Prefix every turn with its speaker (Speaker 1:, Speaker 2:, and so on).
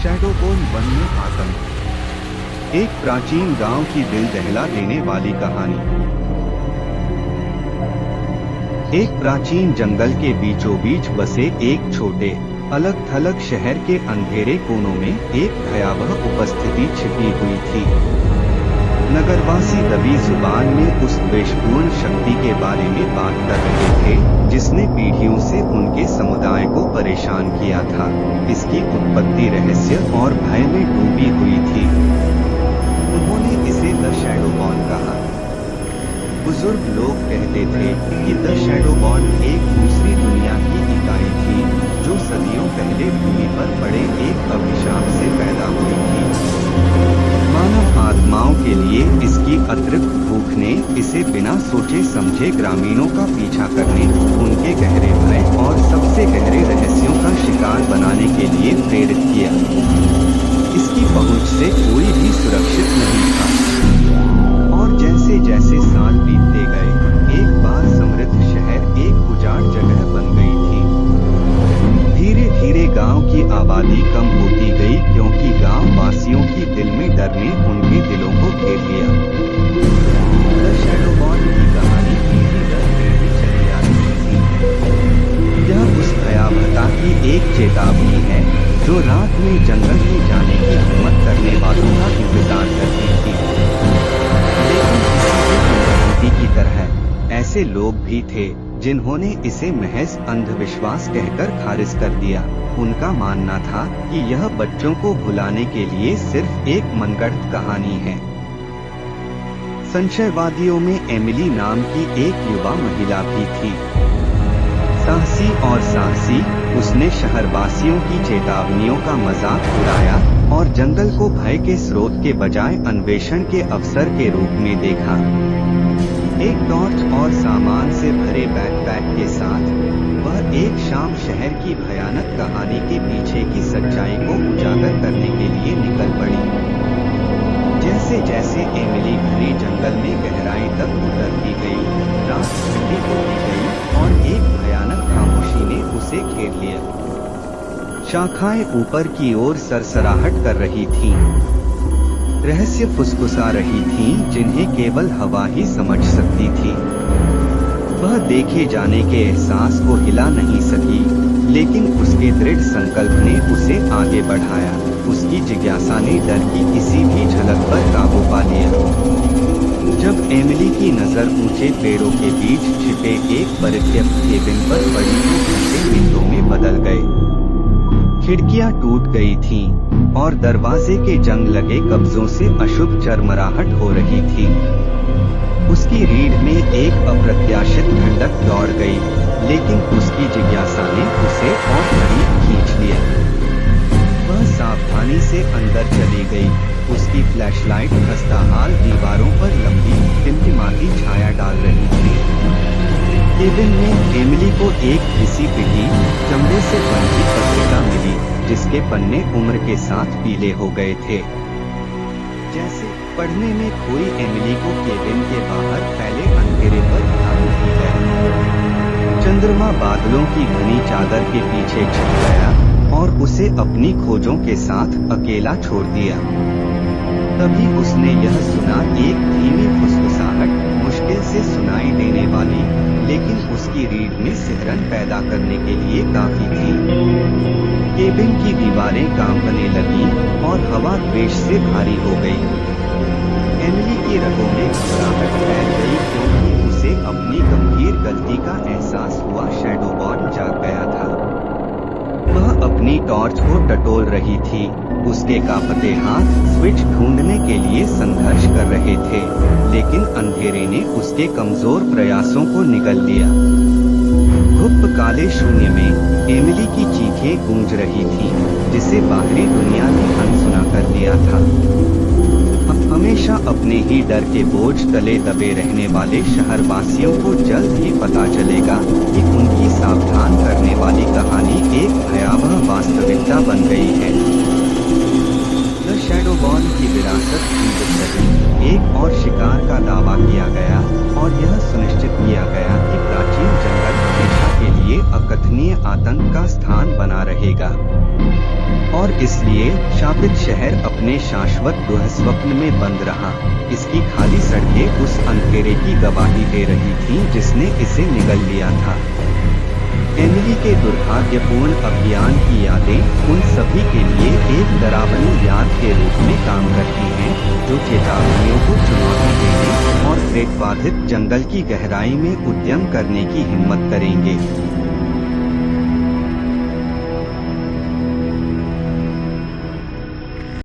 Speaker 1: शैडोबोर्न one में आतंक। एक प्राचीन गांव की दिल दहला देने वाली कहानी। एक प्राचीन जंगल के बीचों बीच बसे एक छोटे अलग थलग शहर के अंधेरे कोनों में एक भयावह उपस्थिति छिपी हुई थी। नगरवासी दबी जुबान में उस द्वेषपूर्ण शक्ति के बारे में बात कर रहे थे जिसने पीढ़ियों से उनके समुदाय को परेशान किया था। इसकी उत्पत्ति रहस्य और भय में डूबी हुई थी। उन्होंने इसे द शैडोबॉर्न कहा। बुजुर्ग लोग कहते थे कि द शैडोबॉर्न एक दूसरी दुनिया की इकाई थी जो सदियों पहले भूमि पर पड़े एक अभिशाप से पैदा हुई थी। मानव आत्माओं के लिए इसकी अतिरिक्त भूख ने इसे बिना सोचे समझे ग्रामीणों का पीछा करने, उनके गहरे भय और सबसे गहरे रहस्यों का शिकार बनाने के लिए प्रेरित किया। इसकी पहुंच से कोई भी सुरक्षित नहीं था। और जैसे जैसे साल बीतते गए, एक बार समृद्ध शहर एक उजाड़ जगह बन गई थी। धीरे धीरे गांव की आबादी कम होती गई क्योंकि गांव वासियों की दिल में डर ने उनके दिलों को घेर लिया। द शैडोबॉर्न की कहानी पीढ़ी दर पीढ़ी चली आ रही थी। यह उस भयावहता की एक चेतावनी है जो रात में जंगल में जाने की हिम्मत करने वालों का इंतजार करती थी। लेकिन किसी की तरह ऐसे लोग भी थे जिन्होंने इसे महज अंधविश्वास कहकर खारिज कर दिया। उनका मानना था कि यह बच्चों को भुलाने के लिए सिर्फ एक मनगढ़ंत कहानी है। संशयवादियों में एमिली नाम की एक युवा महिला भी थी। साहसी और साहसी, उसने शहरवासियों की चेतावनियों का मजाक उड़ाया और जंगल को भय के स्रोत के बजाय अन्वेषण के अवसर के रूप में देखा। एक टॉर्च और सामान से भरे बैकपैक के साथ वह एक शाम शहर की भयानक कहानी के पीछे की सच्चाई को उजागर करने के लिए निकल पड़ी। जैसे जैसे एमिली घने जंगल में गहराई तक उतरती गई, रात ठंडी होती गई और एक भयानक खामोशी ने उसे घेर लिया। शाखाएं ऊपर की ओर सरसराहट कर रही थीं। रहस्य फुसफुसा रही थीं जिन्हें केवल हवा ही समझ सकती थी। वह देखे जाने के एहसास को हिला नहीं सकी, लेकिन उसके दृढ़ संकल्प ने उसे आगे बढ़ाया। उसकी जिज्ञासा ने डर की किसी भी झलक पर काबू पा लिया। जब एमिली की नजर ऊंचे पेड़ों के बीच छिपे एक परित्यक्त केबिन पर पड़ी तो घंटे मिनटों में बदल गए। खिड़कियां टूट गई थीं और दरवाजे के जंग लगे कब्जों से अशुभ चरमराहट हो रही थी। उसकी रीढ़ में एक अप्रत्याशित ठंडक दौड़ गई, लेकिन उसकी जिज्ञासा ने उसे और करीब खींच लिया। वह सावधानी से अंदर चली गई। उसकी फ्लैशलाइट खस्ताहाल दीवारों पर लंबी टिमटिमाती छाया डाल रही थी। केबिन में एमिली को एक घिसी पिटी चमड़े से बंधी पत्रिका मिली जिसके पन्ने उम्र के साथ पीले हो गए थे। जैसे पढ़ने में खोई एमिली को केबिन के बाहर फैले अंधेरे पर ध्यान नहीं गया। चंद्रमा बादलों की घनी चादर के पीछे छिप गया और उसे अपनी खोजों के साथ अकेला छोड़ दिया। तभी उसने यह सुना, एक धीमी फुसफुसाहट, मुश्किल से सुनाई देने वाली, लेकिन उसकी रीढ़ में सिहरन पैदा करने के लिए काफी थी। केबिन की दीवारें कांपने लगीं और हवा द्वेष से भारी हो गई। एमिली की रगों में घबराहट फैल गई क्योंकि उसे अपनी गंभीर गलती का एहसास हुआ। शैडोबॉर्न जाग गया था। वह अपनी टॉर्च को टटोल रही थी। उसके कांपते हाथ स्विच ढूंढने के लिए संघर्ष कर रहे थे, लेकिन अंधेरे ने उसके कमजोर प्रयासों को निगल लिया। गुप्त काले शून्य में एमिली की चीखें गूंज रही थीं, जिसे बाहरी दुनिया ने अनसुना कर दिया था। हमेशा अपने ही डर के बोझ तले दबे रहने वाले शहरवासियों को जल्द ही पता चलेगा कि उनकी सावधान करने वाली कहानी एक भयावह वास्तविकता बन गई है। द शैडोबॉर्न की विरासत एक और शिकार का दावा किया गया और यह सुनिश्चित किया गया कि प्राचीन जंगल हमेशा के लिए अकथनीय आतंक का स्थान बना रहेगा। और इसलिए शापित शहर अपने शाश्वत दुःस्वप्न में बंद रहा। इसकी खाली सड़कें उस अंधेरे की गवाही दे रही थीं जिसने इसे निगल लिया था। एमिली के दुर्भाग्यपूर्ण अभियान की यादें उन सभी के लिए एक डरावनी याद के रूप में काम करती हैं, जो चेतावनियों को चुनौती देने और प्रेतबाधित जंगल की गहराई में उद्यम करने की हिम्मत करेंगे।